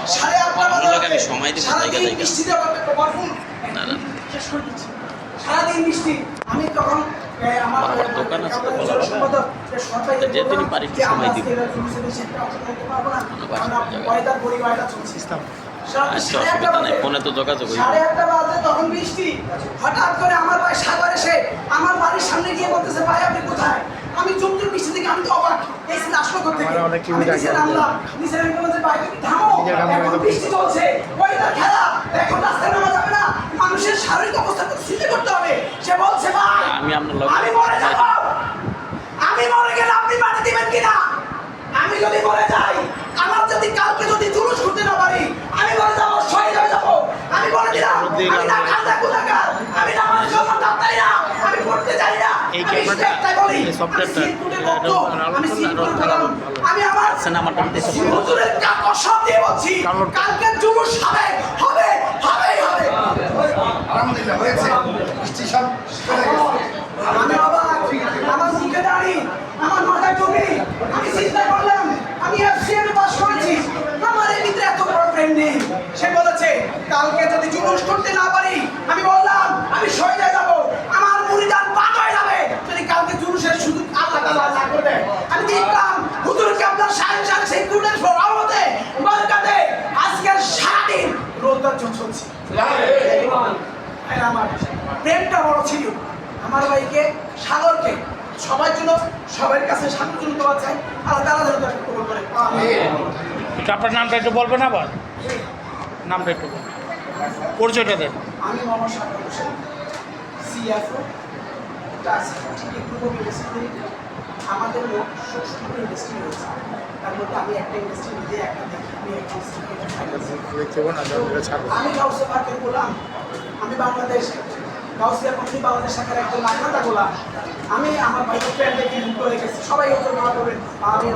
আমি সময় দিব সারাদিন বৃষ্টি। আমি তখন আমার দোকান আছে তো যে তিনি পারি সময় দিব আচ্ছা অসুবিধা নেই ফোনে তো যোগাযোগ হইবে। 1:30 বাজে তখন বৃষ্টি। হঠাৎ করে আমার ভাই সাগর এসে আমার বাড়ির সামনে গিয়ে বলতেছে ভাই আপনি কোথায়? আমি চুমচুম বৃষ্টি থেকে আমি তো অবাক এই আসলো করতে নিচে নামলাম। নিচে আমি বললাম যে ভাই তুমি থামো এখন বৃষ্টি চলছে ওইটা খেলা এখন রাস্তায় নামা যাবে না মানুষের শারীরিক অবস্থা তো সিদ্ধ করতে হবে। সে বলছে ভাই আমি মরে যাব আমি মরে গেলে আপনি পানি দিবেন কিনা? আমি যদি মরে যাই আমার যদি কালকে যদি জুলুস করতে না পারি আমি মরে যাব শহীদ হয়ে যাব। আমি বলে দিলাম আমি না খান্দা কোথাকার আমি না আমার জন্য দাঁড়াই না আমি পড়তে যাই না এই ক্যামেরাটা এই সফটওয়্যারটা আমি আমার সিনেমা টানতে হুজুরের কসম দিয়ে বলছি কালকে জুলুস হবে হবে হবেই হবে। আলহামদুলিল্লাহ হয়েছে বৃষ্টি সব চলে গেছে। আমি বাবা আমার মুখে দাঁড়ি আমার মাথায় টুপি আমি চিন্তা করলাম আমি এফসিএম পাস করেছি আমার এই ভিতরে এত বড় ফ্রেন্ড নেই। সে বলেছে কালকে যদি জুলুস করতে না পারি আমি বললাম আমি শহীদ হয়ে যাব আমার মুরিদান পাক হয়ে যাবে যদি কালকে জুলুসের সুযোগ আল্লাহ তাআলা না করে দেয়। আমি দেখলাম হুজুর কেবলা সাহেব সিকিউরিটির ফরওয়ার্ডে বরকাতে আজকের সারাদিন রোজা চলছে। আমার প্রেমটা বড় ছিল আমার ভাইকে সাগরকে সবার জন্য সবার কাছে সাগর জন্য দেওয়া চাই আল্লাহ তাআলা যেন তাকে কবুল করে। আপনার নামটা একটু বলবেন আবার নামটা একটু বলবেন পরিচয়টা দেন। আমি মোহাম্মদ সাগর হোসেন সিএফও আমাদের লোক 60টি ইন্ডাস্ট্রি রয়েছে তার মধ্যে আমি একটা ইন্ডাস্ট্রি নিজে একটা দেখি আমি গাউসে পার্কের গোলাম আমি বাংলাদেশ গাউসিয়া কোম্পানি বাংলাদেশ শাখার একজন লাখাতা গোলাম। আমি আমার ভাইকে ফ্রেন্ড দেখে মুক্ত হয়ে গেছি সবাই ওকে দোয়া করবেন আমি